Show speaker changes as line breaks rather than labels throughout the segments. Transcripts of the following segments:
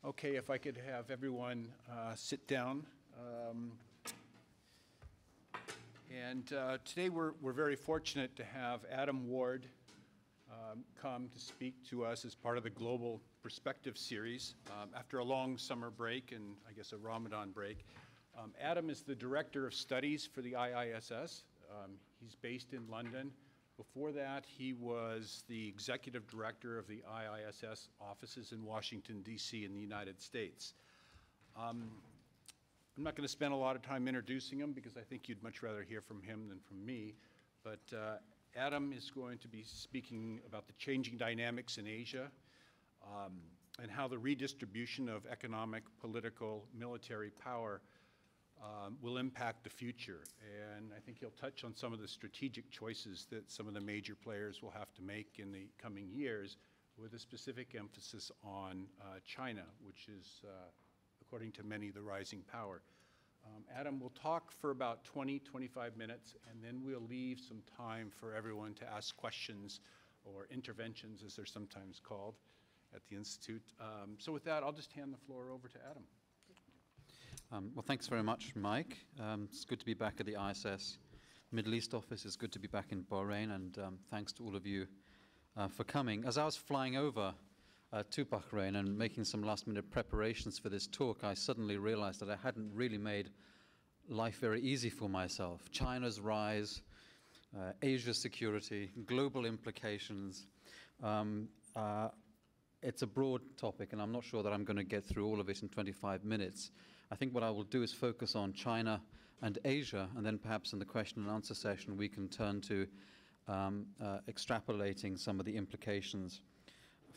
Okay, if I could have everyone sit down. Today we're very fortunate to have Adam Ward come to speak to us as part of the Global Perspective series after a long summer break and I guess a Ramadan break. Adam is the Director of Studies for the IISS. He's based in London. Before that, he was the Executive Director of the IISS offices in Washington, D.C. in the United States. I'm not going to spend a lot of time introducing him because I think you'd much rather hear from him than from me. But Adam is going to be speaking about the changing dynamics in Asia and how the redistribution of economic, political, military power will impact the future. And I think he'll touch on some of the strategic choices that some of the major players will have to make in the coming years, with a specific emphasis on China, which is, according to many, the rising power. Adam will talk for about 20-25 minutes, and then we'll leave some time for everyone to ask questions or interventions, as they're sometimes called at the Institute. So with that, I'll just hand the floor over to Adam.
Well, thanks very much, Mike. It's good to be back at the IISS-Middle East office. It's good to be back in Bahrain, and thanks to all of you for coming. As I was flying over to Bahrain and making some last-minute preparations for this talk, I suddenly realized that I hadn't really made life very easy for myself. China's rise, Asia's security, global implications. It's a broad topic, and I'm not sure that I'm going to get through all of it in 25 minutes. I think what I will do is focus on China and Asia, and then perhaps in the question and answer session we can turn to extrapolating some of the implications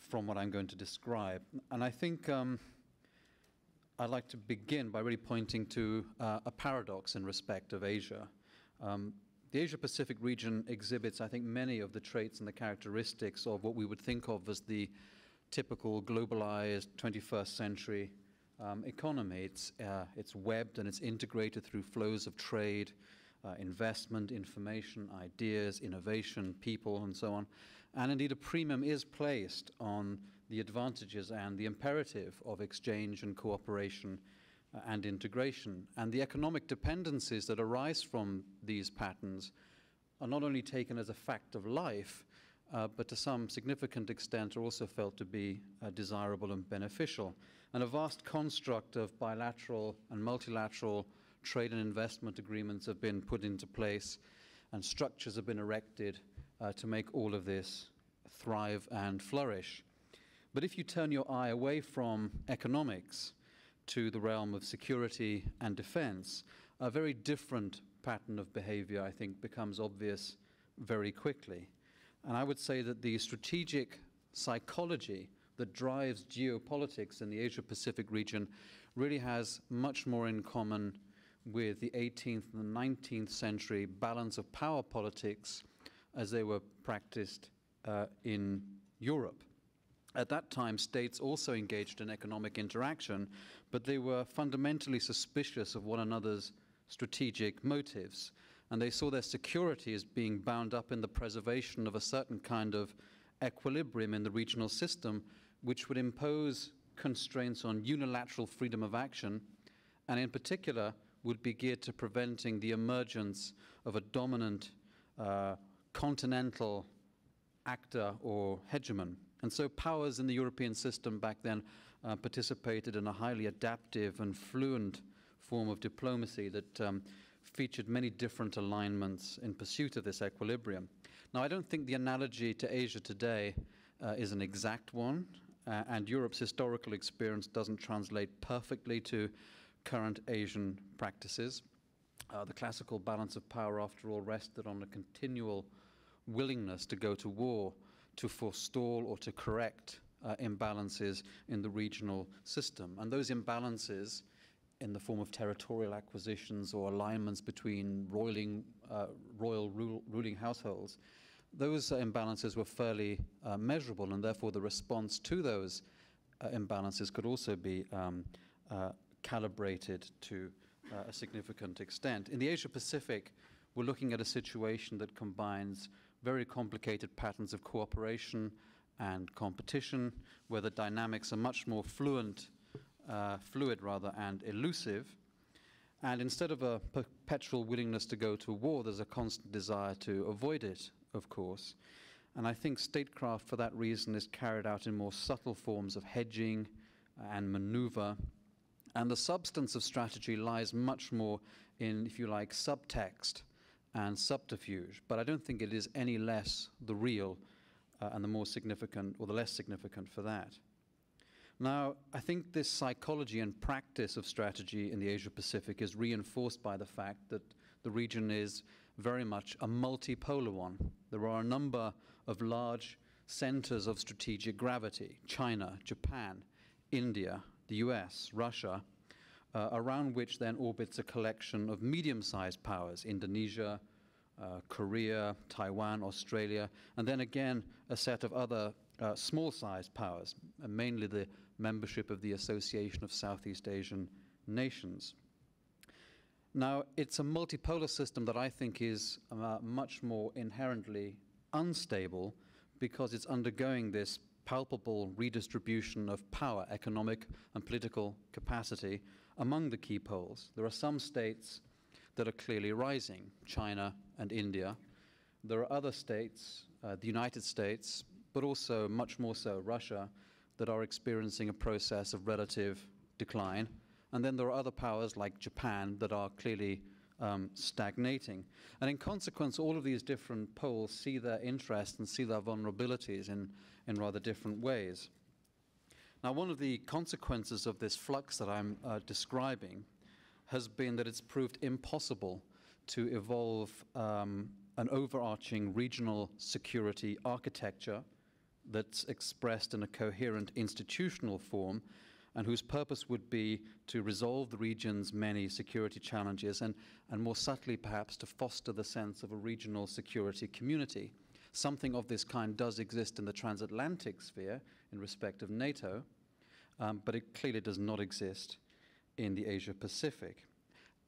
from what I'm going to describe. And I think I'd like to begin by really pointing to a paradox in respect of Asia. The Asia-Pacific region exhibits, I think, many of the traits and the characteristics of what we would think of as the typical globalized 21st century economy. It's webbed and it's integrated through flows of trade, investment, information, ideas, innovation, people, and so on. And indeed, a premium is placed on the advantages and the imperative of exchange and cooperation and integration. And the economic dependencies that arise from these patterns are not only taken as a fact of life, but to some significant extent are also felt to be desirable and beneficial. And a vast construct of bilateral and multilateral trade and investment agreements have been put into place, and structures have been erected to make all of this thrive and flourish. But if you turn your eye away from economics to the realm of security and defense, a very different pattern of behavior, I think, becomes obvious very quickly. And I would say that the strategic psychology that drives geopolitics in the Asia-Pacific region really has much more in common with the 18th and the 19th century balance of power politics as they were practiced in Europe. At that time, states also engaged in economic interaction, but they were fundamentally suspicious of one another's strategic motives, and they saw their security as being bound up in the preservation of a certain kind of equilibrium in the regional system, which would impose constraints on unilateral freedom of action, and in particular would be geared to preventing the emergence of a dominant continental actor or hegemon. And so powers in the European system back then participated in a highly adaptive and fluent form of diplomacy that featured many different alignments in pursuit of this equilibrium. Now, I don't think the analogy to Asia today is an exact one, and Europe's historical experience doesn't translate perfectly to current Asian practices. The classical balance of power, after all, rested on a continual willingness to go to war, to forestall or to correct imbalances in the regional system. And those imbalances, in the form of territorial acquisitions or alignments between royal ruling households, those imbalances were fairly measurable, and therefore the response to those imbalances could also be calibrated to a significant extent. In the Asia-Pacific, we're looking at a situation that combines very complicated patterns of cooperation and competition, where the dynamics are much more fluent fluid rather, and elusive. And instead of a perpetual willingness to go to war, there's a constant desire to avoid it, of course. And I think statecraft, for that reason, is carried out in more subtle forms of hedging and maneuver. And the substance of strategy lies much more in, if you like, subtext and subterfuge. But I don't think it is any less the real and the more significant, or the less significant for that. Now, I think this psychology and practice of strategy in the Asia-Pacific is reinforced by the fact that the region is very much a multipolar one. There are a number of large centers of strategic gravity: China, Japan, India, the US, Russia, around which then orbits a collection of medium-sized powers: Indonesia, Korea, Taiwan, Australia, and then again a set of other small-sized powers, mainly the membership of the Association of Southeast Asian Nations. Now, it's a multipolar system that I think is much more inherently unstable because it's undergoing this palpable redistribution of power, economic and political capacity among the key poles. There are some states that are clearly rising: China and India. There are other states, the United States, but also much more so Russia, that are experiencing a process of relative decline. And then there are other powers like Japan that are clearly stagnating. And in consequence, all of these different poles see their interests and see their vulnerabilities in rather different ways. Now, one of the consequences of this flux that I'm describing has been that it's proved impossible to evolve an overarching regional security architecture that's expressed in a coherent institutional form, and whose purpose would be to resolve the region's many security challenges and more subtly perhaps to foster the sense of a regional security community. Something of this kind does exist in the transatlantic sphere in respect of NATO, but it clearly does not exist in the Asia-Pacific.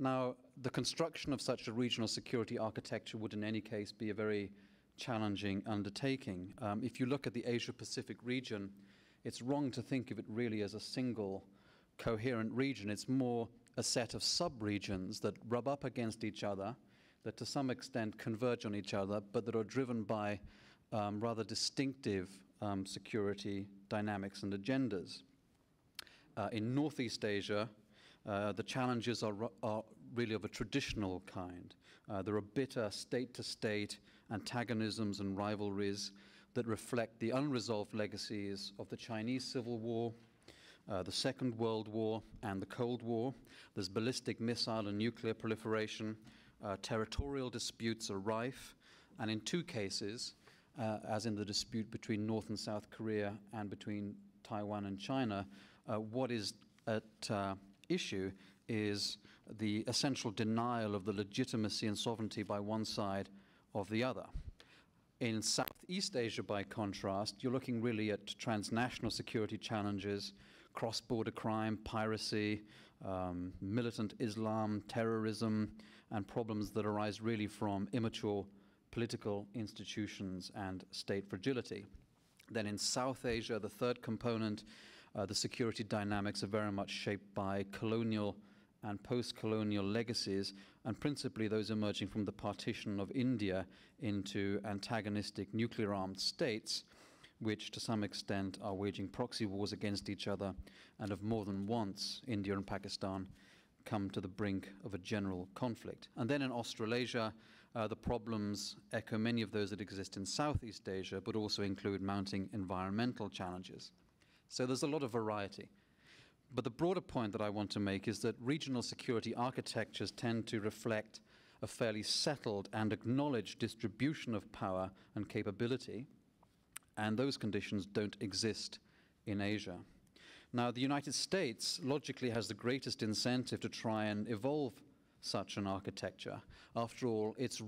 Now, the construction of such a regional security architecture would in any case be a very challenging undertaking. If you look at the Asia-Pacific region, it's wrong to think of it really as a single coherent region. It's more a set of sub-regions that rub up against each other, that to some extent converge on each other, but that are driven by rather distinctive security dynamics and agendas. In Northeast Asia, the challenges are really of a traditional kind. There are bitter state-to-state antagonisms and rivalries that reflect the unresolved legacies of the Chinese Civil War, the Second World War, and the Cold War. There's ballistic missile and nuclear proliferation. Territorial disputes are rife, and in two cases, as in the dispute between North and South Korea and between Taiwan and China, what is at issue is the essential denial of the legitimacy and sovereignty by one side of the other. In Southeast Asia, by contrast, you're looking really at transnational security challenges, cross-border crime, piracy, militant Islam, terrorism, and problems that arise really from immature political institutions and state fragility. Then in South Asia, the third component, the security dynamics are very much shaped by colonial and post-colonial legacies, and principally those emerging from the partition of India into antagonistic nuclear-armed states, which to some extent are waging proxy wars against each other, and have more than once, India and Pakistan, come to the brink of a general conflict. And then in Australasia, the problems echo many of those that exist in Southeast Asia, but also include mounting environmental challenges. So there's a lot of variety. But the broader point that I want to make is that regional security architectures tend to reflect a fairly settled and acknowledged distribution of power and capability, and those conditions don't exist in Asia. Now, the United States logically has the greatest incentive to try and evolve such an architecture. After all, its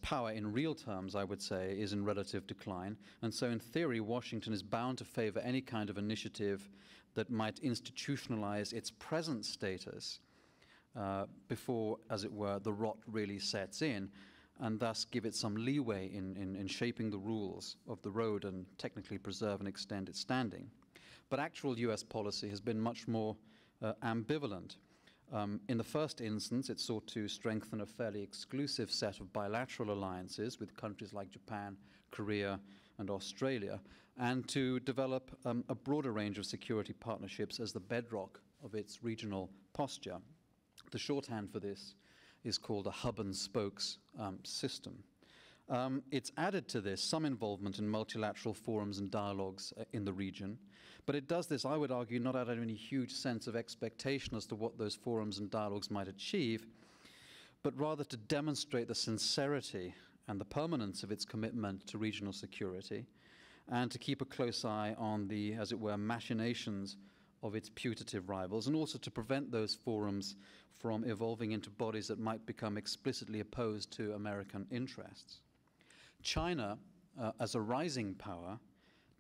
power in real terms, I would say, is in relative decline, and so in theory, Washington is bound to favor any kind of initiative that might institutionalize its present status before, as it were, the rot really sets in, and thus give it some leeway in shaping the rules of the road and technically preserve and extend its standing. But actual US policy has been much more ambivalent. In the first instance, it sought to strengthen a fairly exclusive set of bilateral alliances with countries like Japan, Korea, and Australia, and to develop a broader range of security partnerships as the bedrock of its regional posture. The shorthand for this is called a hub and spokes system. It's added to this some involvement in multilateral forums and dialogues in the region, but it does this, I would argue, not out of any huge sense of expectation as to what those forums and dialogues might achieve, but rather to demonstrate the sincerity and the permanence of its commitment to regional security, and to keep a close eye on the, as it were, machinations of its putative rivals, and also to prevent those forums from evolving into bodies that might become explicitly opposed to American interests. China, as a rising power,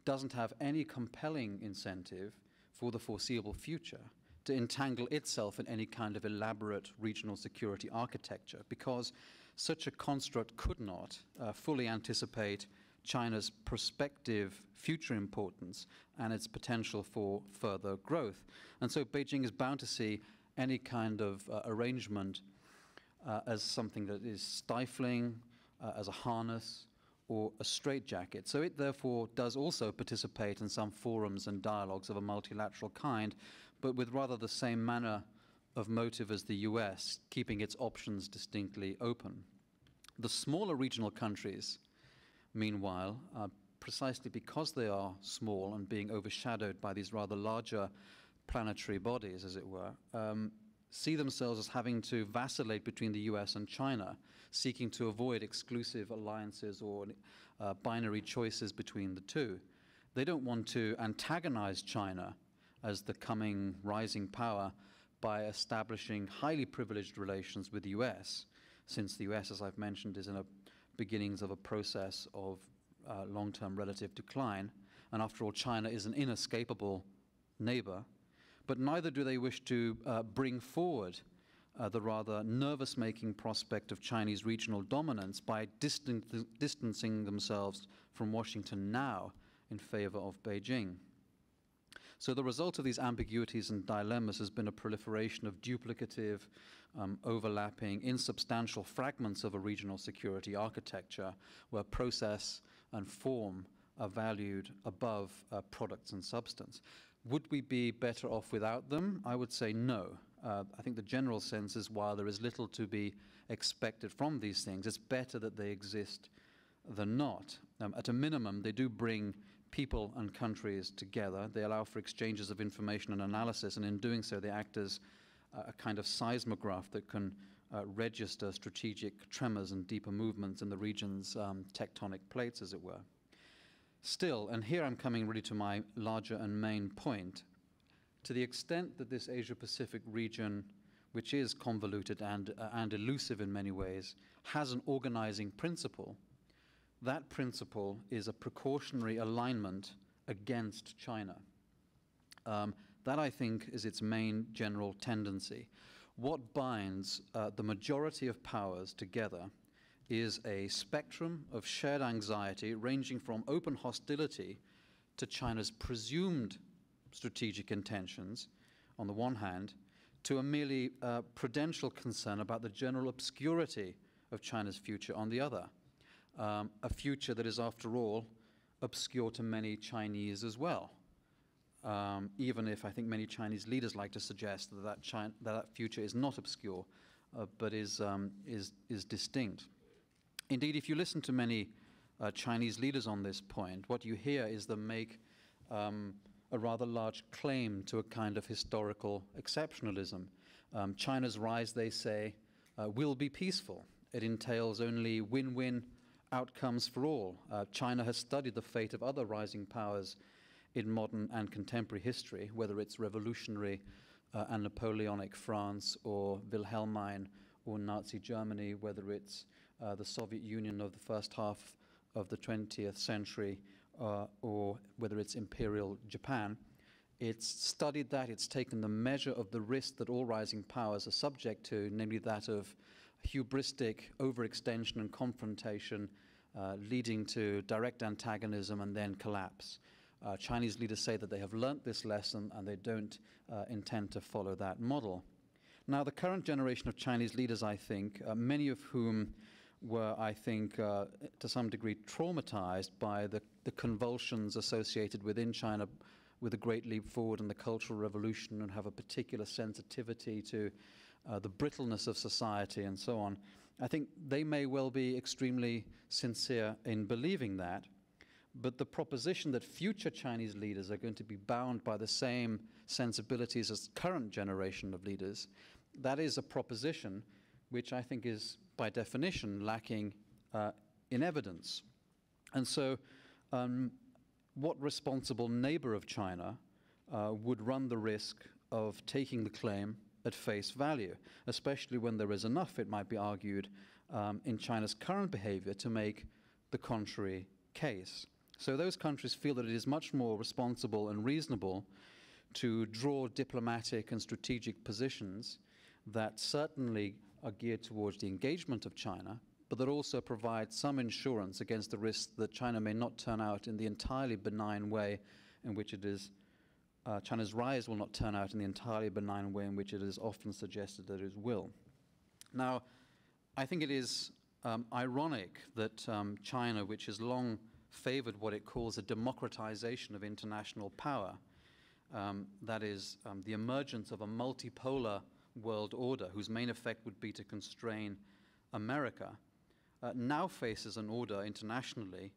doesn't have any compelling incentive for the foreseeable future to entangle itself in any kind of elaborate regional security architecture, because such a construct could not fully anticipate China's prospective future importance and its potential for further growth. And so Beijing is bound to see any kind of arrangement as something that is stifling, as a harness, or a straitjacket. So it therefore does also participate in some forums and dialogues of a multilateral kind, but with rather the same manner of motive as the US, keeping its options distinctly open. The smaller regional countries, meanwhile, precisely because they are small and being overshadowed by these rather larger planetary bodies, as it were, see themselves as having to vacillate between the US and China, seeking to avoid exclusive alliances or binary choices between the two. They don't want to antagonize China as the coming rising power by establishing highly privileged relations with the US, since the US, as I've mentioned, is in the beginnings of a process of long-term relative decline. And after all, China is an inescapable neighbor. But neither do they wish to bring forward the rather nervous-making prospect of Chinese regional dominance by distancing themselves from Washington now in favor of Beijing. So the result of these ambiguities and dilemmas has been a proliferation of duplicative, overlapping, insubstantial fragments of a regional security architecture where process and form are valued above products and substance. Would we be better off without them? I would say no. I think the general sense is while there is little to be expected from these things, it's better that they exist than not. At a minimum, they do bring people and countries together. They allow for exchanges of information and analysis, and in doing so, they act as a kind of seismograph that can register strategic tremors and deeper movements in the region's tectonic plates, as it were. Still, and here I'm coming really to my larger and main point, to the extent that this Asia-Pacific region, which is convoluted and elusive in many ways, has an organizing principle, that principle is a precautionary alignment against China. That, I think, is its main general tendency. What binds the majority of powers together is a spectrum of shared anxiety ranging from open hostility to China's presumed strategic intentions, on the one hand, to a merely prudential concern about the general obscurity of China's future on the other. A future that is, after all, obscure to many Chinese as well. Even if I think many Chinese leaders like to suggest that future is not obscure, but is distinct. Indeed, if you listen to many Chinese leaders on this point, what you hear is them make a rather large claim to a kind of historical exceptionalism. China's rise, they say, will be peaceful. It entails only win-win outcomes for all. China has studied the fate of other rising powers in modern and contemporary history, whether it's revolutionary and Napoleonic France or Wilhelmine or Nazi Germany, whether it's the Soviet Union of the first half of the 20th century, or whether it's Imperial Japan. It's studied that, it's taken the measure of the risk that all rising powers are subject to, namely that of hubristic overextension and confrontation leading to direct antagonism and then collapse. Chinese leaders say that they have learnt this lesson and they don't intend to follow that model. Now, the current generation of Chinese leaders, I think, many of whom were, I think, to some degree traumatized by the convulsions associated within China with the Great Leap Forward and the Cultural Revolution, and have a particular sensitivity to the brittleness of society and so on. I think they may well be extremely sincere in believing that, but the proposition that future Chinese leaders are going to be bound by the same sensibilities as the current generation of leaders, that is a proposition which I think is, by definition, lacking in evidence. And so what responsible neighbor of China would run the risk of taking the claim at face value, especially when there is enough, it might be argued, in China's current behavior to make the contrary case. So those countries feel that it is much more responsible and reasonable to draw diplomatic and strategic positions that certainly are geared towards the engagement of China, but that also provide some insurance against the risk that China may not turn out in the entirely benign way in which it is China's rise will not turn out in the entirely benign way in which it is often suggested that it will. Now, I think it is ironic that China, which has long favored what it calls a democratization of international power, that is, the emergence of a multipolar world order whose main effect would be to constrain America, now faces an order internationally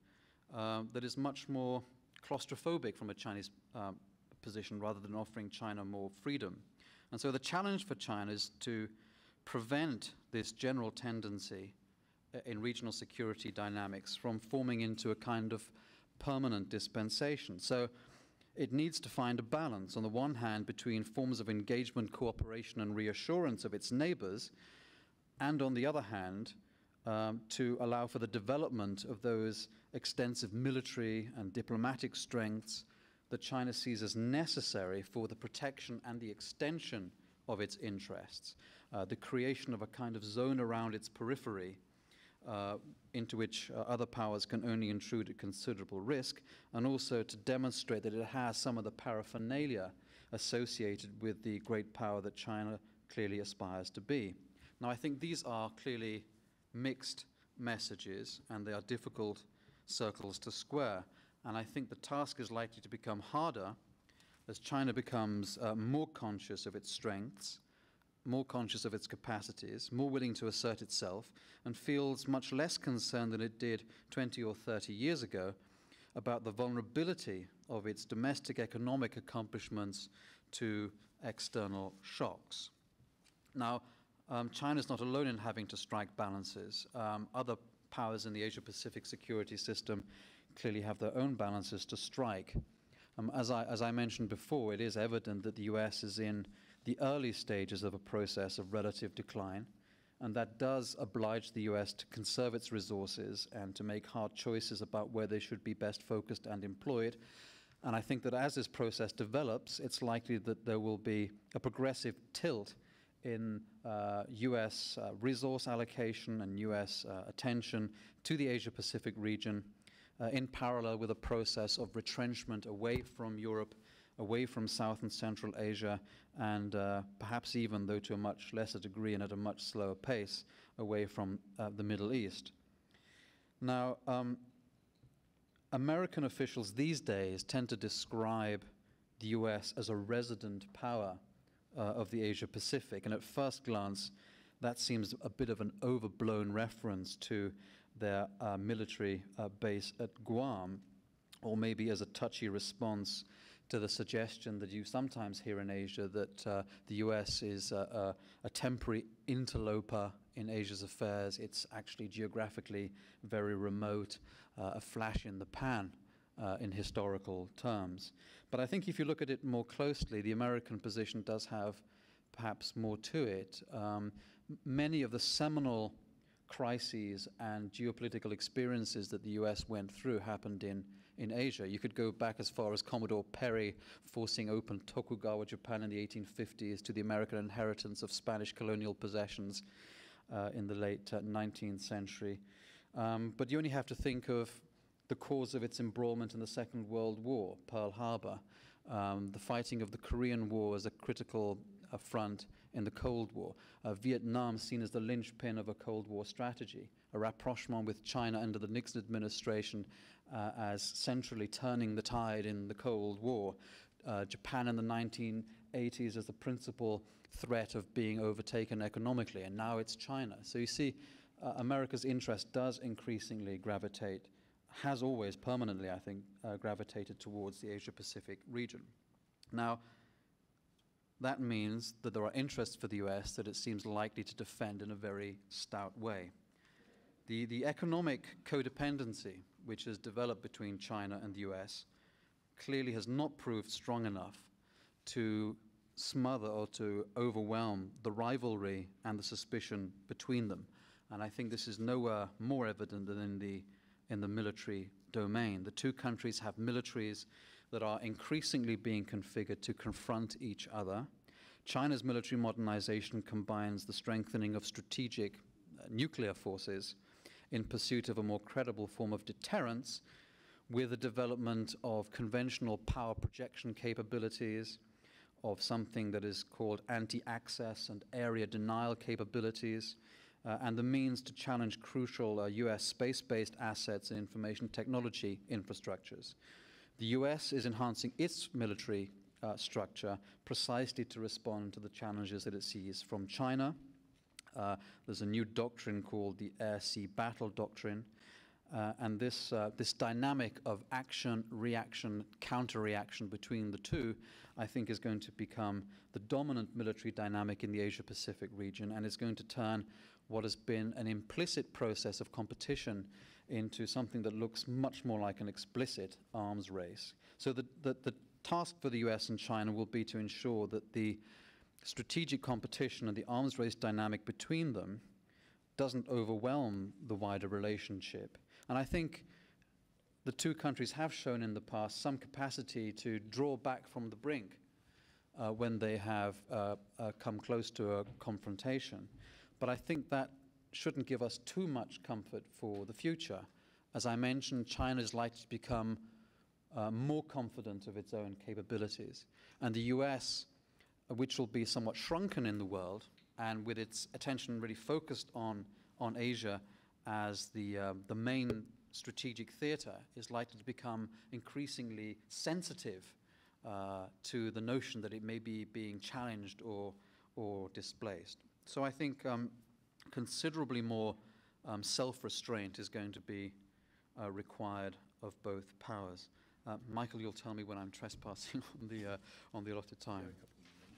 that is much more claustrophobic from a Chinese position rather than offering China more freedom. And so the challenge for China is to prevent this general tendency in regional security dynamics from forming into a kind of permanent dispensation. So it needs to find a balance, on the one hand, between forms of engagement, cooperation, and reassurance of its neighbors, and on the other hand, to allow for the development of those extensive military and diplomatic strengths that China sees as necessary for the protection and the extension of its interests, the creation of a kind of zone around its periphery into which other powers can only intrude at considerable risk, and also to demonstrate that it has some of the paraphernalia associated with the great power that China clearly aspires to be. Now, I think these are clearly mixed messages, and they are difficult circles to square. And I think the task is likely to become harder as China becomes more conscious of its strengths, more conscious of its capacities, more willing to assert itself, and feels much less concerned than it did 20 or 30 years ago about the vulnerability of its domestic economic accomplishments to external shocks. Now, China is not alone in having to strike balances. Other powers in the Asia-Pacific security system clearly have their own balances to strike. As I mentioned before, it is evident that the US is in the early stages of a process of relative decline, and that does oblige the US to conserve its resources and to make hard choices about where they should be best focused and employed. And I think that as this process develops, it's likely that there will be a progressive tilt in US resource allocation and US attention to the Asia-Pacific region, in parallel with a process of retrenchment away from Europe, away from South and Central Asia, and perhaps even, though to a much lesser degree and at a much slower pace, away from the Middle East. Now, American officials these days tend to describe the US as a resident power of the Asia-Pacific, and at first glance, that seems a bit of an overblown reference to their military base at Guam, or maybe as a touchy response to the suggestion that you sometimes hear in Asia that the US is a temporary interloper in Asia's affairs. It's actually geographically very remote, a flash in the pan in historical terms. But I think if you look at it more closely, the American position does have perhaps more to it. Many of the seminal crises and geopolitical experiences that the US went through happened in Asia. You could go back as far as Commodore Perry forcing open Tokugawa Japan in the 1850s to the American inheritance of Spanish colonial possessions in the late 19th century. But you only have to think of the cause of its embroilment in the Second World War, Pearl Harbor, the fighting of the Korean War as a critical front in the Cold War, Vietnam seen as the linchpin of a Cold War strategy, a rapprochement with China under the Nixon administration as centrally turning the tide in the Cold War, Japan in the 1980s as the principal threat of being overtaken economically, and now it's China. So you see, America's interest does increasingly gravitate, has always permanently, I think, gravitated towards the Asia-Pacific region. Now, that means that there are interests for the US that it seems likely to defend in a very stout way. The economic codependency which has developed between China and the US clearly has not proved strong enough to smother or to overwhelm the rivalry and the suspicion between them. And I think this is nowhere more evident than in the military domain. The two countries have militaries that are increasingly being configured to confront each other. China's military modernization combines the strengthening of strategic nuclear forces in pursuit of a more credible form of deterrence with the development of conventional power projection capabilities, of something that is called anti-access and area denial capabilities, and the means to challenge crucial US space-based assets and information technology infrastructures. The US is enhancing its military structure precisely to respond to the challenges that it sees from China. There's a new doctrine called the Air Sea Battle Doctrine, and this dynamic of action, reaction, counter-reaction between the two, I think, is going to become the dominant military dynamic in the Asia-Pacific region, and is going to turn what has been an implicit process of competition into something that looks much more like an explicit arms race. So the task for the US and China will be to ensure that the strategic competition and the arms race dynamic between them doesn't overwhelm the wider relationship. And I think the two countries have shown in the past some capacity to draw back from the brink when they have come close to a confrontation. But I think that shouldn't give us too much comfort for the future. As I mentioned, China is likely to become more confident of its own capabilities. And the US, which will be somewhat shrunken in the world, and with its attention really focused on Asia as the main strategic theater, is likely to become increasingly sensitive to the notion that it may be being challenged or displaced. So I think considerably more self-restraint is going to be required of both powers. Michael, you'll tell me when I'm trespassing on the allotted time. Yeah,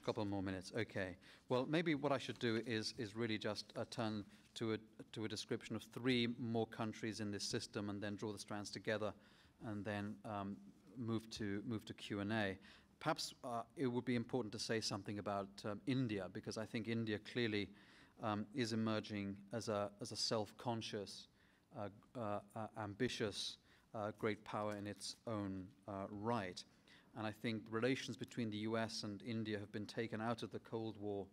a couple more minutes. Okay. Well, maybe what I should do is really just turn to a description of three more countries in this system, and then draw the strands together, and then move to Q&A. Perhaps it would be important to say something about India, because I think India clearly is emerging as a self-conscious, ambitious, great power in its own right. And I think relations between the US and India have been taken out of the Cold War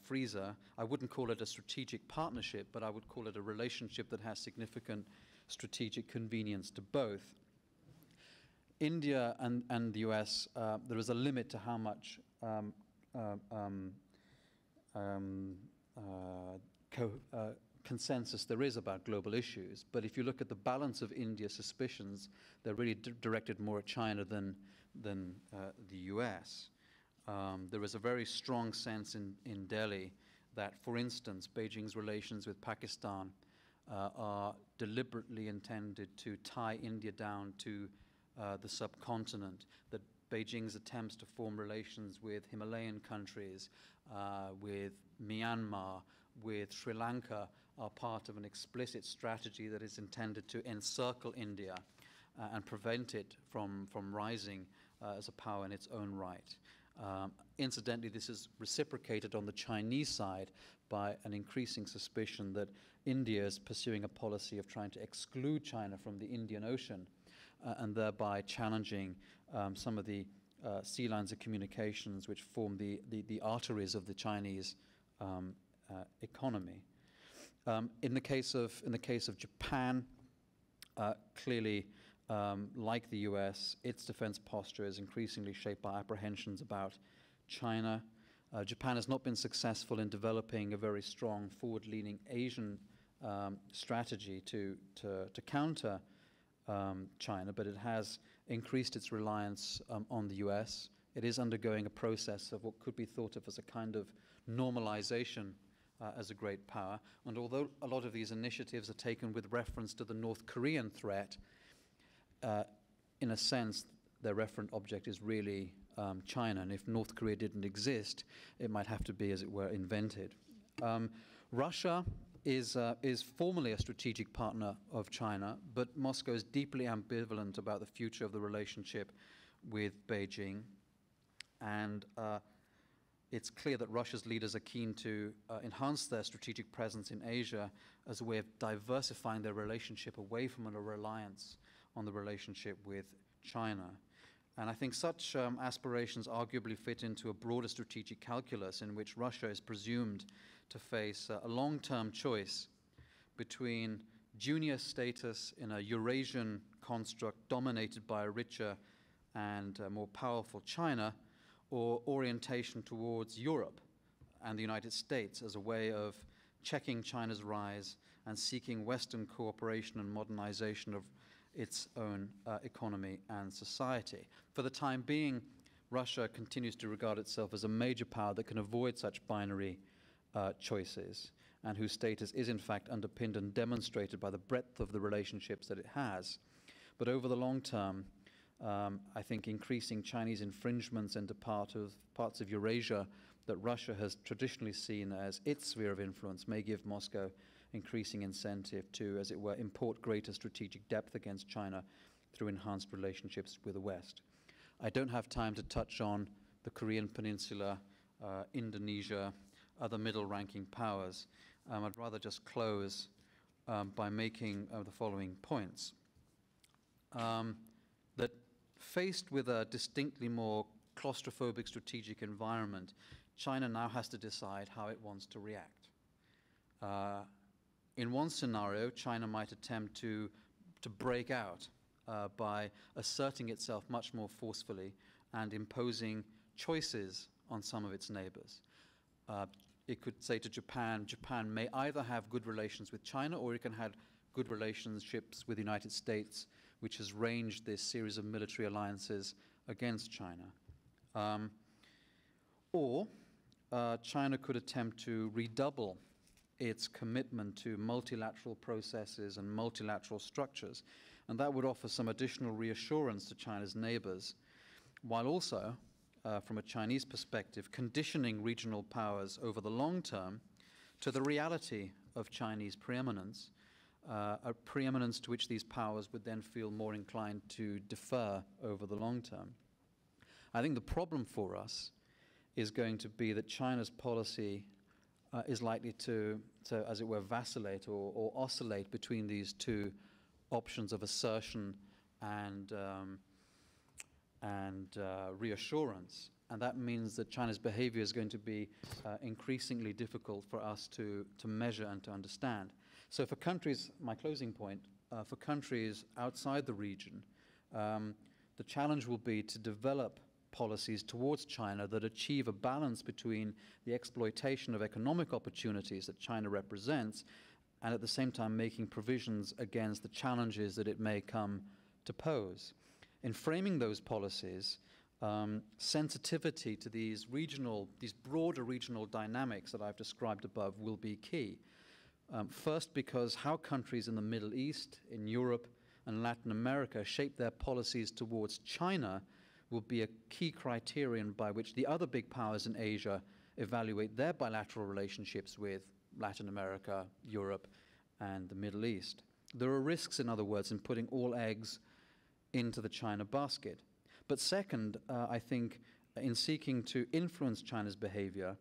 freezer. I wouldn't call it a strategic partnership, but I would call it a relationship that has significant strategic convenience to both. India and the US, there is a limit to how much consensus there is about global issues. But if you look at the balance of India's suspicions, they're really directed more at China than the US. There is a very strong sense in Delhi that, for instance, Beijing's relations with Pakistan are deliberately intended to tie India down to the subcontinent, that Beijing's attempts to form relations with Himalayan countries, with Myanmar, with Sri Lanka, are part of an explicit strategy that is intended to encircle India and prevent it from rising as a power in its own right. Incidentally, this is reciprocated on the Chinese side by an increasing suspicion that India is pursuing a policy of trying to exclude China from the Indian Ocean, and thereby challenging some of the sea lines of communications which form the arteries of the Chinese economy. In the case of Japan, Clearly, like the US, its defense posture is increasingly shaped by apprehensions about China. Japan has not been successful in developing a very strong forward-leaning Asian strategy to counter China, but it has increased its reliance on the US. It is undergoing a process of what could be thought of as a kind of normalization as a great power. And although a lot of these initiatives are taken with reference to the North Korean threat, in a sense, their referent object is really China. And if North Korea didn't exist, it might have to be, as it were, invented. Russia is formally a strategic partner of China, but Moscow is deeply ambivalent about the future of the relationship with Beijing. And it's clear that Russia's leaders are keen to enhance their strategic presence in Asia as a way of diversifying their relationship away from a reliance on the relationship with China. And I think such aspirations arguably fit into a broader strategic calculus in which Russia is presumed to face a long-term choice between junior status in a Eurasian construct dominated by a richer and more powerful China, or orientation towards Europe and the United States as a way of checking China's rise and seeking Western cooperation and modernization of its own economy and society. For the time being, Russia continues to regard itself as a major power that can avoid such binary choices, and whose status is in fact underpinned and demonstrated by the breadth of the relationships that it has. But over the long term, I think increasing Chinese infringements into parts of Eurasia that Russia has traditionally seen as its sphere of influence may give Moscow increasing incentive to, as it were, import greater strategic depth against China through enhanced relationships with the West. I don't have time to touch on the Korean Peninsula, Indonesia, other middle-ranking powers. I'd rather just close by making the following points. That faced with a distinctly more claustrophobic strategic environment, China now has to decide how it wants to react. In one scenario, China might attempt to break out by asserting itself much more forcefully and imposing choices on some of its neighbors. It could say to Japan, Japan may either have good relations with China, or it can have good relationships with the United States, which has ranged this series of military alliances against China. Or China could attempt to redouble its commitment to multilateral processes and multilateral structures, and that would offer some additional reassurance to China's neighbors, while also, from a Chinese perspective, conditioning regional powers over the long term to the reality of Chinese preeminence, a preeminence to which these powers would then feel more inclined to defer over the long term. I think the problem for us is going to be that China's policy is likely to, as it were, vacillate or oscillate between these two options of assertion and reassurance. And that means that China's behavior is going to be increasingly difficult for us to measure and to understand. So for countries, my closing point, for countries outside the region, the challenge will be to develop policies towards China that achieve a balance between the exploitation of economic opportunities that China represents and at the same time making provisions against the challenges that it may come to pose. In framing those policies, sensitivity to these broader regional dynamics that I've described above will be key. First, because how countries in the Middle East, in Europe, and Latin America shape their policies towards China will be a key criterion by which the other big powers in Asia evaluate their bilateral relationships with Latin America, Europe, and the Middle East. There are risks, in other words, in putting all eggs into the China basket. But second, I think in seeking to influence China's behavior,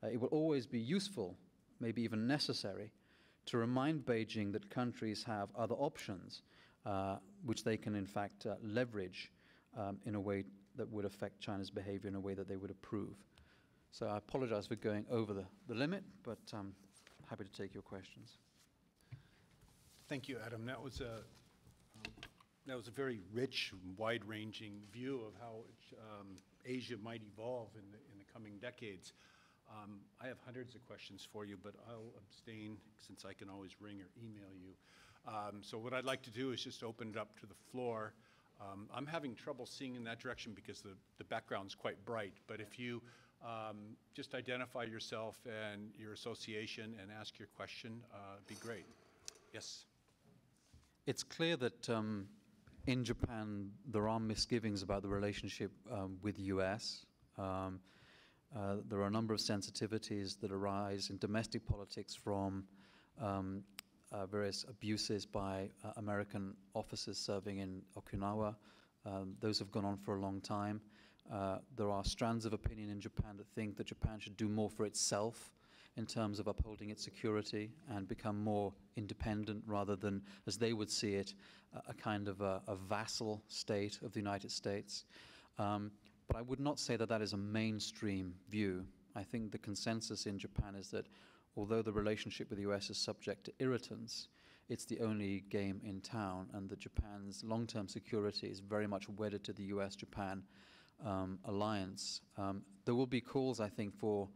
it will always be useful, maybe even necessary, to remind Beijing that countries have other options which they can in fact leverage in a way that would affect China's behavior in a way that they would approve. So I apologize for going over the limit, but I'm happy to take your questions.
Thank you, Adam. That was a That was a very rich, wide-ranging view of how Asia might evolve in the coming decades. I have hundreds of questions for you, but I'll abstain since I can always ring or email you. So what I'd like to do is just open it up to the floor. I'm having trouble seeing in that direction because the background's quite bright, but if you just identify yourself and your association and ask your question, it'd be great. Yes?
It's clear that in Japan there are misgivings about the relationship with the US. There are a number of sensitivities that arise in domestic politics from various abuses by American officers serving in Okinawa. Those have gone on for a long time. There are strands of opinion in Japan that think that Japan should do more for itself in terms of upholding its security and become more independent rather than, as they would see it, a kind of a vassal state of the United States. But I would not say that that is a mainstream view. I think the consensus in Japan is that although the relationship with the US is subject to irritants, it's the only game in town, and that Japan's long-term security is very much wedded to the US-Japan alliance. There will be calls, I think, for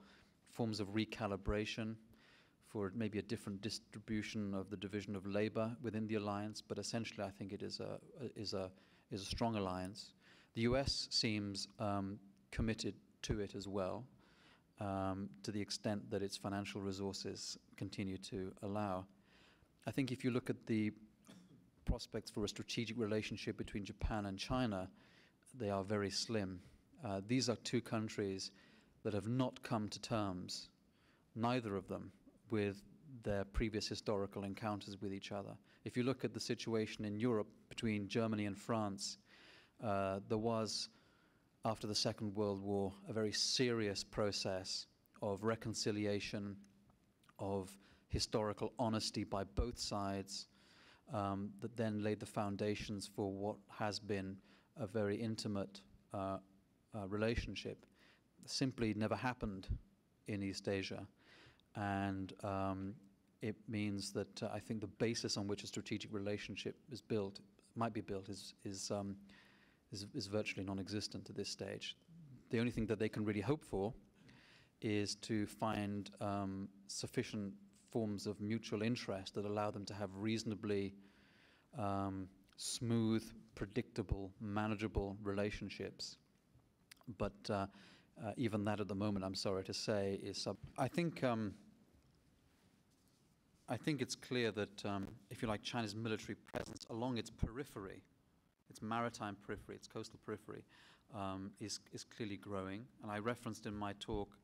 forms of recalibration, for maybe a different distribution of the division of labor within the alliance, but essentially I think it is a strong alliance. The US seems committed to it as well, to the extent that its financial resources continue to allow. I think if you look at the prospects for a strategic relationship between Japan and China, they are very slim. These are two countries that have not come to terms, neither of them, with their previous historical encounters with each other. If you look at the situation in Europe between Germany and France, there was, after the Second World War, a very serious process of reconciliation, of historical honesty by both sides, that then laid the foundations for what has been a very intimate relationship. Simply never happened in East Asia, and it means that I think the basis on which a strategic relationship is built, might be built, is virtually non-existent at this stage. The only thing that they can really hope for is to find sufficient forms of mutual interest that allow them to have reasonably smooth, predictable, manageable relationships. But even that at the moment, I'm sorry to say, is I think it's clear that, if you like, China's military presence along its periphery, its maritime periphery, its coastal periphery, is clearly growing. And I referenced in my talk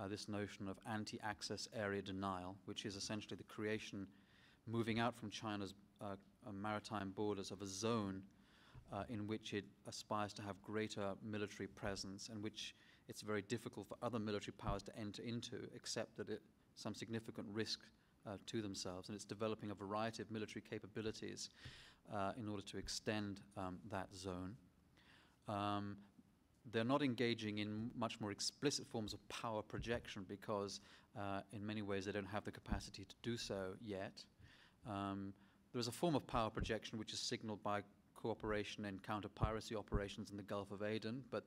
this notion of anti-access area denial, which is essentially the creation, moving out from China's maritime borders, of a zone in which it aspires to have greater military presence, and which it's very difficult for other military powers to enter into, except at some significant risk to themselves. And it's developing a variety of military capabilities in order to extend that zone. They're not engaging in much more explicit forms of power projection because in many ways they don't have the capacity to do so yet. There is a form of power projection which is signaled by cooperation in counter-piracy operations in the Gulf of Aden, but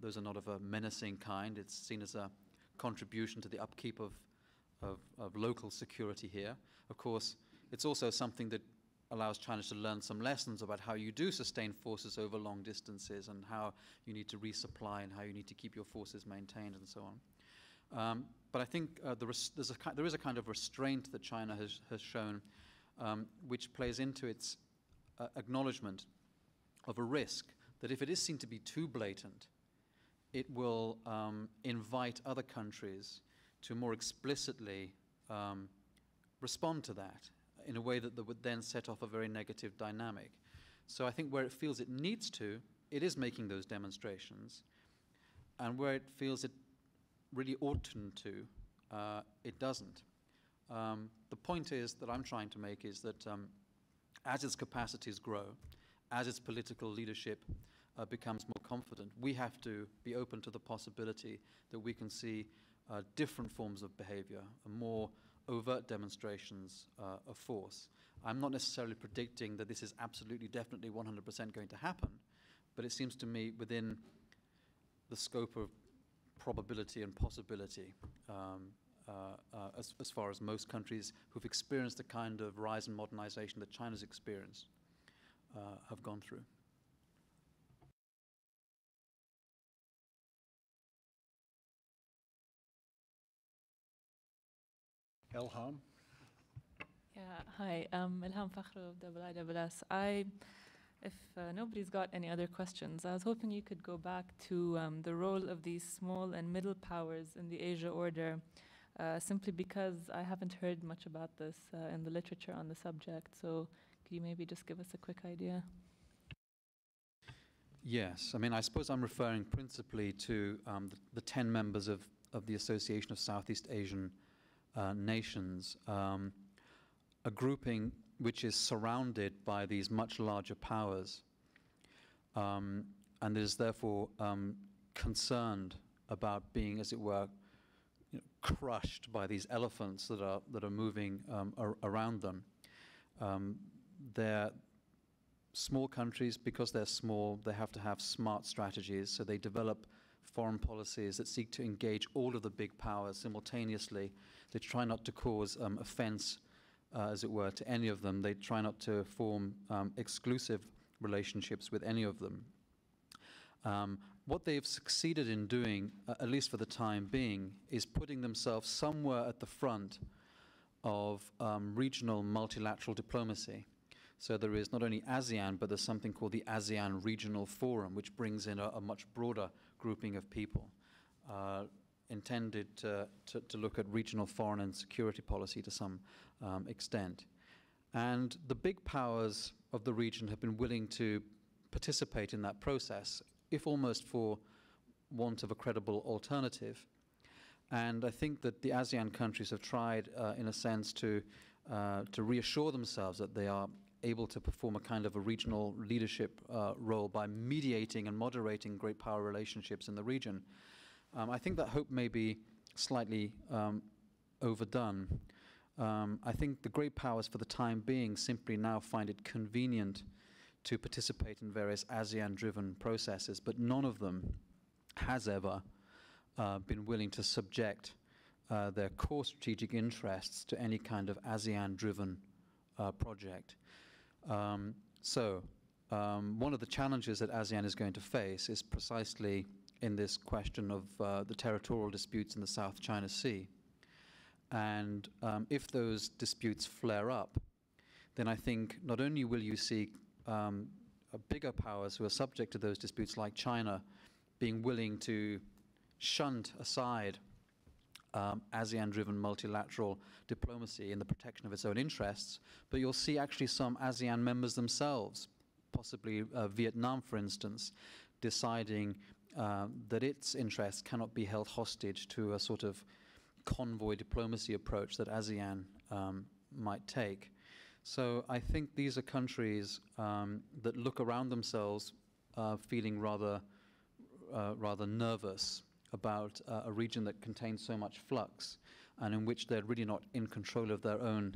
those are not of a menacing kind. It's seen as a contribution to the upkeep of local security here. Of course, it's also something that allows China to learn some lessons about how you do sustain forces over long distances, and how you need to resupply, and how you need to keep your forces maintained, and so on. But I think there is a kind of restraint that China has shown, which plays into its acknowledgement of a risk that if it is seen to be too blatant, it will invite other countries to more explicitly respond to that in a way that would then set off a very negative dynamic. So I think where it feels it needs to, it is making those demonstrations, and where it feels it really oughtn't to, it doesn't. The point is that I'm trying to make is that as its capacities grow, as its political leadership becomes more confident, we have to be open to the possibility that we can see different forms of behavior, a more overt demonstrations of force. I'm not necessarily predicting that this is absolutely, definitely 100% going to happen, but it seems to me within the scope of probability and possibility as far as most countries who've experienced the kind of rise in modernization that China's experienced have gone through.
Elham?
Yeah, hi, Ilham Fakhru of IISS. If nobody's got any other questions, I was hoping you could go back to the role of these small and middle powers in the Asia order, simply because I haven't heard much about this in the literature on the subject. So could you maybe just give us a quick idea?
Yes, I mean, I suppose I'm referring principally to the 10 members of the Association of Southeast Asian Nations, a grouping which is surrounded by these much larger powers, and is therefore concerned about being, as it were, crushed by these elephants that are moving around them. They're small countries. Because they're small, they have to have smart strategies, so they develop foreign policies that seek to engage all of the big powers simultaneously. They try not to cause offense, as it were, to any of them. They try not to form exclusive relationships with any of them. What they've succeeded in doing, at least for the time being, is putting themselves somewhere at the front of regional multilateral diplomacy. So there is not only ASEAN, but there's something called the ASEAN Regional Forum, which brings in a much broader grouping of people, intended to look at regional foreign and security policy to some extent. And the big powers of the region have been willing to participate in that process, if almost for want of a credible alternative. And I think that the ASEAN countries have tried, in a sense, to reassure themselves that they are able to perform a kind of a regional leadership role by mediating and moderating great power relationships in the region. I think that hope may be slightly overdone. I think the great powers for the time being simply now find it convenient to participate in various ASEAN-driven processes, but none of them has ever been willing to subject their core strategic interests to any kind of ASEAN-driven project. One of the challenges that ASEAN is going to face is precisely in this question of the territorial disputes in the South China Sea. And if those disputes flare up, then I think not only will you see bigger powers who are subject to those disputes, like China, being willing to shunt aside ASEAN-driven multilateral diplomacy in the protection of its own interests, but you'll see actually some ASEAN members themselves, possibly Vietnam, for instance, deciding that its interests cannot be held hostage to a sort of convoy diplomacy approach that ASEAN might take. So I think these are countries that look around themselves feeling rather nervous about a region that contains so much flux and in which they're really not in control of their own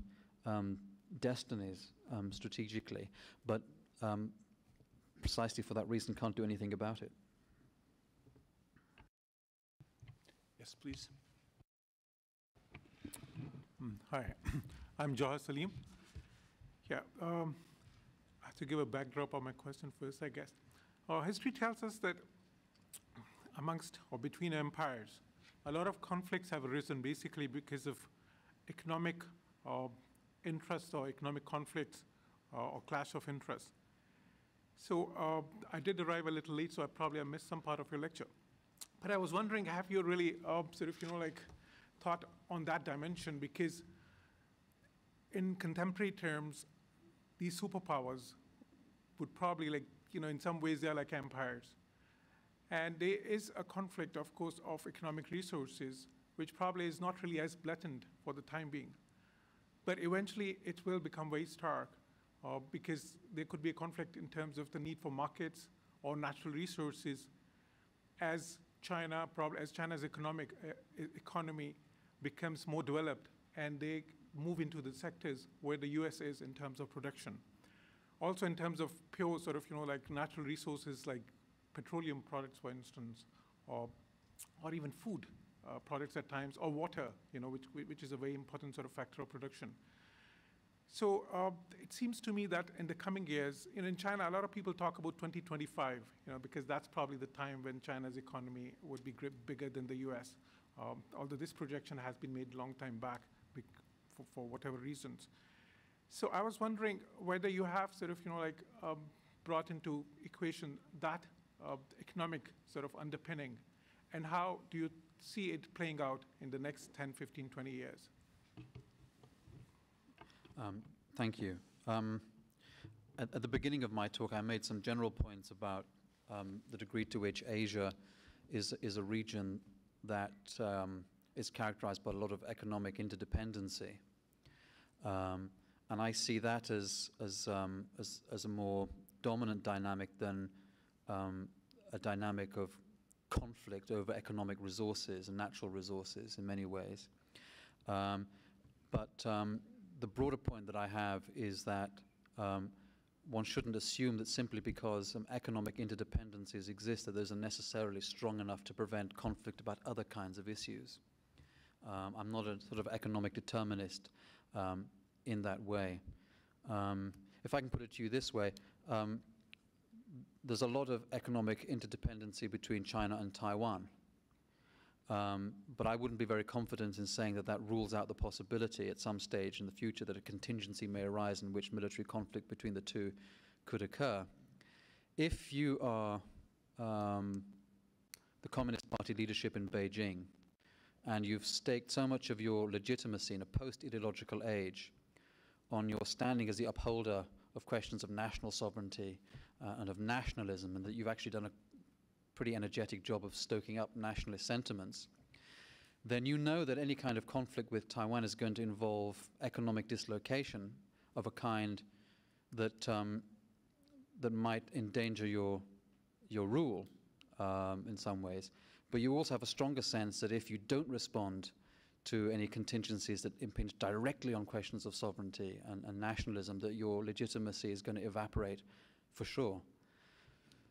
destinies strategically, but precisely for that reason can't do anything about it.
Yes, please.
Hi, I'm Johar Salim. Yeah, I have to give a backdrop of my question first, I guess. History tells us that amongst or between empires, a lot of conflicts have arisen basically because of economic interests or economic conflicts or clash of interests. So I did arrive a little late, so I probably missed some part of your lecture. But I was wondering, have you really sort of, thought on that dimension? Because in contemporary terms, these superpowers would probably, in some ways, they're like empires. And there is a conflict, of course, of economic resources, which probably is not really as blatant for the time being. But eventually, it will become very stark because there could be a conflict in terms of the need for markets or natural resources as China's economy becomes more developed and they move into the sectors where the US is in terms of production. Also in terms of pure sort of, like natural resources like petroleum products, for instance, or even food products at times, or water, which is a very important sort of factor of production. So it seems to me that in the coming years, in China, a lot of people talk about 2025, because that's probably the time when China's economy would be bigger than the US, although this projection has been made a long time back for whatever reasons. So I was wondering whether you have sort of, brought into equation that economic sort of underpinning, and how do you see it playing out in the next 10, 15, 20 years?
Thank you. At the beginning of my talk, I made some general points about the degree to which Asia is a region that is characterized by a lot of economic interdependency. And I see that as a more dominant dynamic than a dynamic of conflict over economic resources and natural resources in many ways. But the broader point that I have is that one shouldn't assume that simply because economic interdependencies exist that those are necessarily strong enough to prevent conflict about other kinds of issues. I'm not a sort of economic determinist in that way. If I can put it to you this way, there's a lot of economic interdependency between China and Taiwan. But I wouldn't be very confident in saying that that rules out the possibility at some stage in the future that a contingency may arise in which military conflict between the two could occur. If you are the Communist Party leadership in Beijing, and you've staked so much of your legitimacy in a post-ideological age on your standing as the upholder of questions of national sovereignty and of nationalism, and that you've actually done a pretty energetic job of stoking up nationalist sentiments, then you know that any kind of conflict with Taiwan is going to involve economic dislocation of a kind that that might endanger your rule in some ways. But you also have a stronger sense that if you don't respond to any contingencies that impinge directly on questions of sovereignty and nationalism, that your legitimacy is going to evaporate for sure.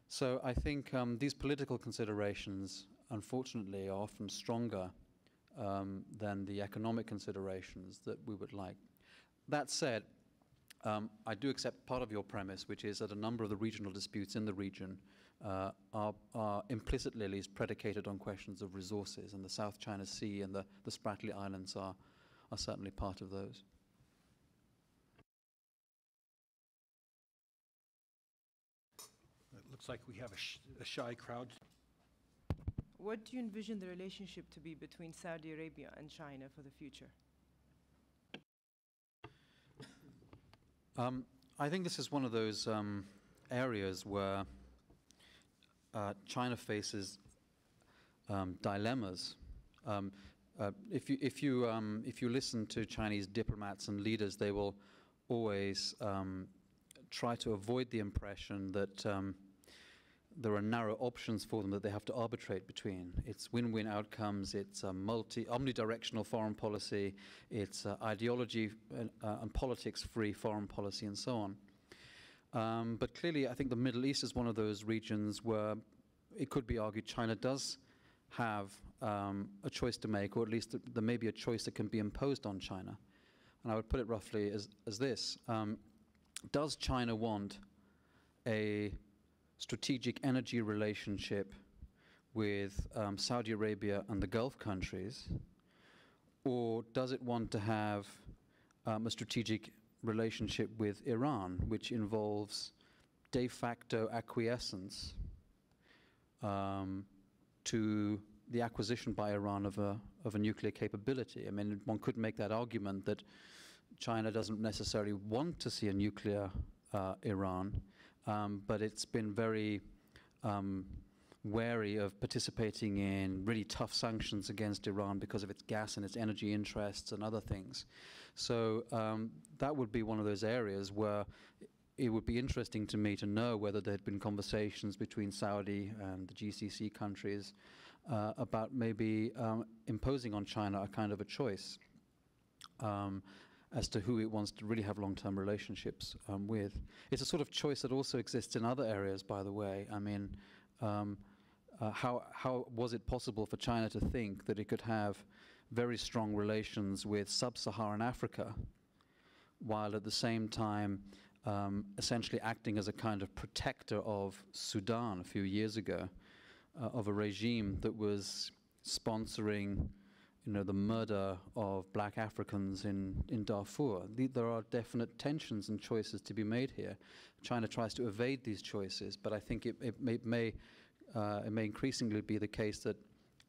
So I think these political considerations, unfortunately, are often stronger than the economic considerations that we would like. That said, I do accept part of your premise, which is that a number of the regional disputes in the region are implicitly at least predicated on questions of resources, and the South China Sea and the Spratly Islands are certainly part of those.
It looks like we have a shy crowd.
What do you envision the relationship to be between Saudi Arabia and China for the future?
I think this is one of those areas where China faces dilemmas. If you listen to Chinese diplomats and leaders, they will always try to avoid the impression that there are narrow options for them that they have to arbitrate between. It's win-win outcomes, it's omnidirectional foreign policy, it's ideology and politics-free foreign policy, and so on. But clearly, I think the Middle East is one of those regions where it could be argued China does have a choice to make, or at least there may be a choice that can be imposed on China. And I would put it roughly as this. Does China want a strategic energy relationship with Saudi Arabia and the Gulf countries, or does it want to have a strategic relationship with Iran, which involves de facto acquiescence to the acquisition by Iran of a nuclear capability? I mean, one could make that argument that China doesn't necessarily want to see a nuclear Iran, but it's been very wary of participating in really tough sanctions against Iran because of its gas and its energy interests and other things. So that would be one of those areas where it would be interesting to me to know whether there had been conversations between Saudi and the GCC countries about maybe imposing on China a kind of a choice. as to who it wants to really have long-term relationships with. It's a sort of choice that also exists in other areas, by the way. I mean, how was it possible for China to think that it could have very strong relations with sub-Saharan Africa, while at the same time essentially acting as a kind of protector of Sudan a few years ago, of a regime that was sponsoring, you know, the murder of black Africans in Darfur. There are definite tensions and choices to be made here. China tries to evade these choices, but I think it may increasingly be the case that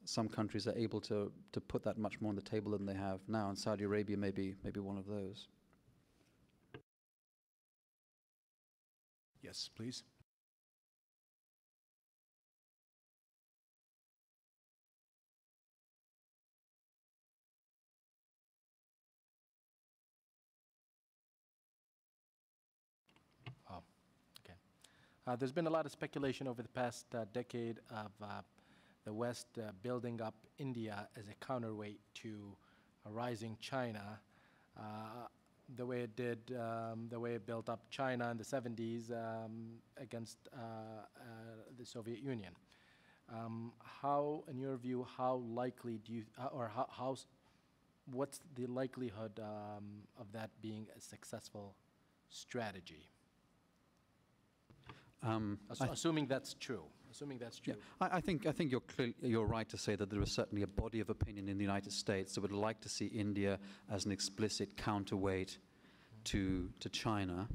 some countries are able to put that much more on the table than they have now, and Saudi Arabia may be one of those.
Yes, please.
There's been a lot of speculation over the past decade of the West building up India as a counterweight to a rising China, the way it did, the way it built up China in the 70s against the Soviet Union. How, in your view, how likely do you, what's the likelihood of that being a successful strategy? Assuming that's true. Assuming that's true.
Yeah, I think you're right to say that there is certainly a body of opinion in the United States that would like to see India as an explicit counterweight to China.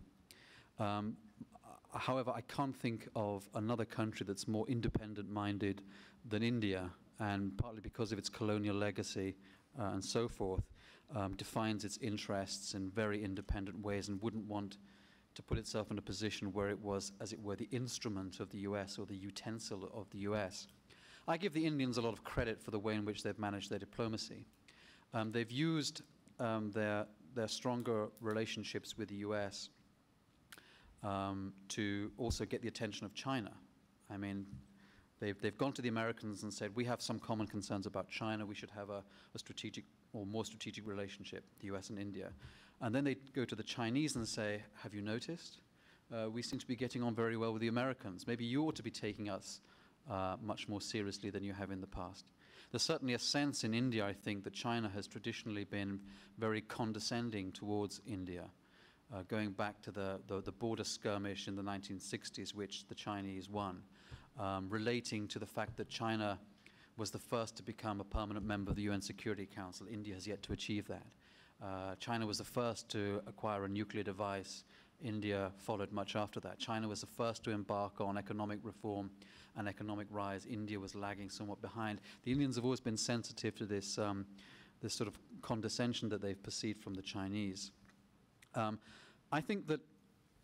However, I can't think of another country that's more independent-minded than India, and partly because of its colonial legacy and so forth, defines its interests in very independent ways and wouldn't want to put itself in a position where it was, as it were, the instrument of the US or the utensil of the US. I give the Indians a lot of credit for the way in which they've managed their diplomacy. They've used their stronger relationships with the US to also get the attention of China. I mean, they've gone to the Americans and said, we have some common concerns about China, we should have a strategic or more strategic relationship, the US and India. And then they go to the Chinese and say, have you noticed? We seem to be getting on very well with the Americans. Maybe you ought to be taking us much more seriously than you have in the past. There's certainly a sense in India, I think, that China has traditionally been very condescending towards India, going back to the border skirmish in the 1960s, which the Chinese won, relating to the fact that China was the first to become a permanent member of the UN Security Council. India has yet to achieve that. China was the first to acquire a nuclear device. India followed much after that. China was the first to embark on economic reform and economic rise. India was lagging somewhat behind. The Indians have always been sensitive to this, this sort of condescension that they've perceived from the Chinese. I think that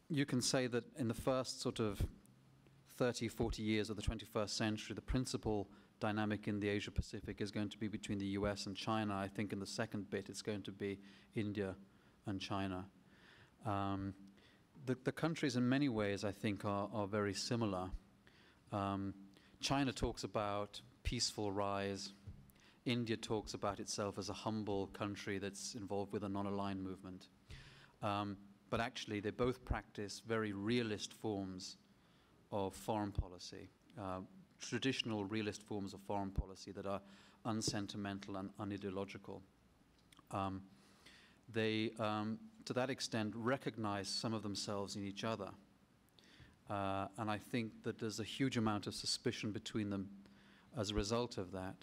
you can say that in the first sort of 30, 40 years of the 21st century, the principal dynamic in the Asia-Pacific is going to be between the US and China. I think in the second bit it's going to be India and China. The countries in many ways I think are very similar. China talks about peaceful rise. India talks about itself as a humble country that's involved with a non-aligned movement. But actually they both practice very realist forms of foreign policy. Traditional realist forms of foreign policy that are unsentimental and unideological. They, to that extent, recognize some of themselves in each other. And I think that there's a huge amount of suspicion between them as a result of that.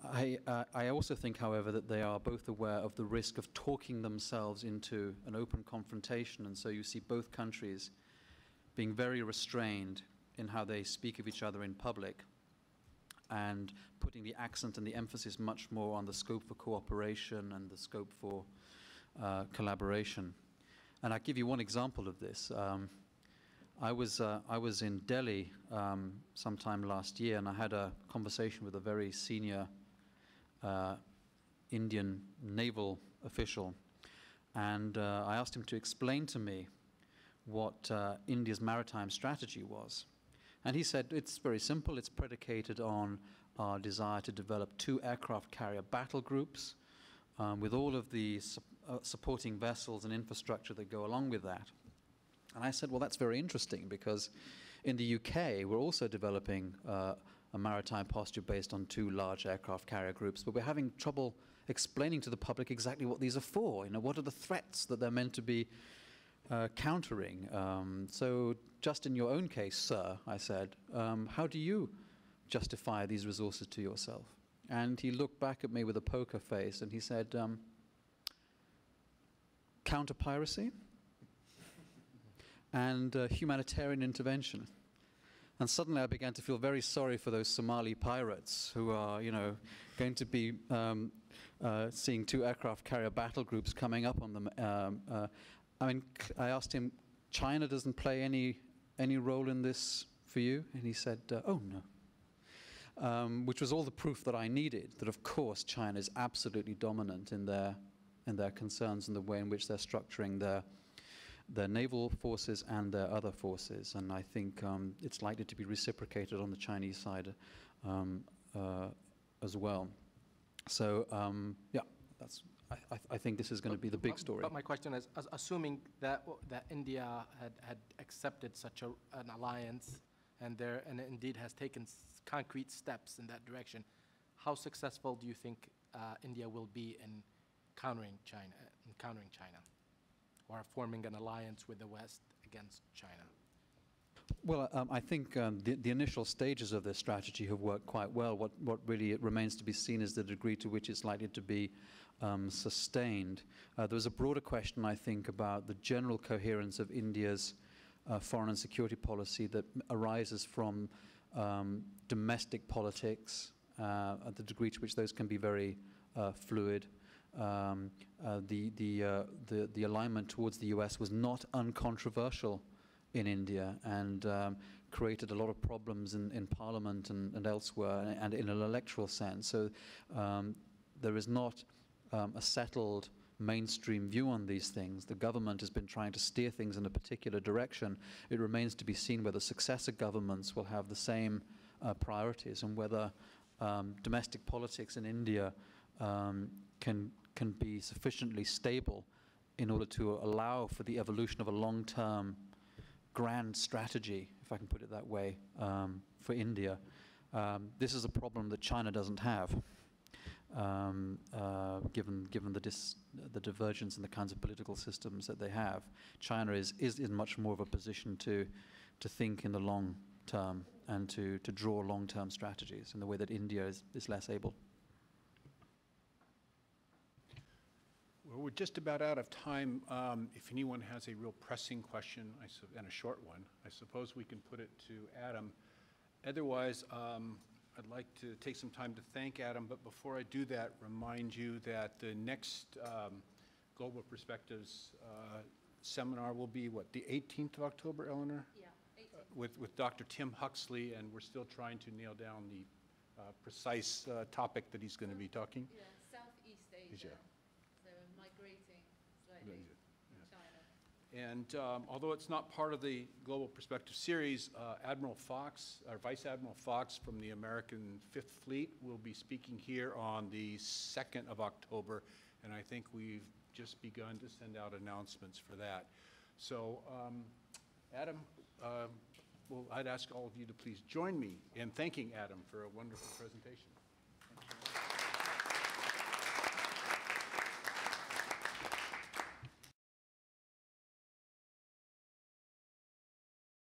I also think, however, that they are both aware of the risk of talking themselves into an open confrontation. And so you see both countries being very restrained in how they speak of each other in public, and putting the accent and the emphasis much more on the scope for cooperation and the scope for collaboration. And I'll give you one example of this. I was in Delhi sometime last year, and I had a conversation with a very senior Indian naval official, and I asked him to explain to me what India's maritime strategy was. And he said, it's very simple. It's predicated on our desire to develop 2 aircraft carrier battle groups, with all of the supporting vessels and infrastructure that go along with that. And I said, well, that's very interesting, because in the UK, we're also developing a maritime posture based on 2 large aircraft carrier groups, but we're having trouble explaining to the public exactly what these are for. You know, what are the threats that they're meant to be countering? So just in your own case, sir, I said, how do you justify these resources to yourself? And he looked back at me with a poker face and he said, counter-piracy and humanitarian intervention. And suddenly I began to feel very sorry for those Somali pirates who are, you know, going to be seeing 2 aircraft carrier battle groups coming up on them. I mean, I asked him, China doesn't play any role in this for you? And he said, oh, no. Which was all the proof that I needed, that of course China is absolutely dominant in their concerns and the way in which they're structuring their naval forces and their other forces. And I think it's likely to be reciprocated on the Chinese side as well. So, yeah, I think this is going to be the big story.
But my question is, assuming that India had accepted such an alliance and indeed has taken concrete steps in that direction, how successful do you think India will be in countering China, or forming an alliance with the West against China?
Well, I think the initial stages of this strategy have worked quite well. What really remains to be seen is the degree to which it's likely to be sustained. There's a broader question, I think, about the general coherence of India's foreign and security policy that arises from domestic politics, at the degree to which those can be very fluid. The alignment towards the US was not uncontroversial in India and created a lot of problems in Parliament and elsewhere, and in an electoral sense. So there is not a settled mainstream view on these things. The government has been trying to steer things in a particular direction. It remains to be seen whether successive governments will have the same priorities, and whether domestic politics in India can be sufficiently stable in order to allow for the evolution of a long-term grand strategy, if I can put it that way, for India. This is a problem that China doesn't have, given the divergence in the kinds of political systems that they have. China is in much more of a position to think in the long term and to draw long-term strategies in the way that India is less able.
Well, we're just about out of time. If anyone has a real pressing question, and a short one, I suppose we can put it to Adam. Otherwise, I'd like to take some time to thank Adam, but before I do that, remind you that the next Global Perspectives seminar will be, what, the 18th of October, Eleanor?
Yeah, 18th.
With Dr. Tim Huxley, and we're still trying to nail down the precise topic that he's going to be talking.
Yeah, Southeast Asia. So migrating slightly from China.
And although it's not part of the Global Perspective series, Admiral Fox, or Vice Admiral Fox from the American Fifth Fleet will be speaking here on the 2nd of October, and I think we've just begun to send out announcements for that. So, Adam, I'd ask all of you to please join me in thanking Adam for a wonderful presentation.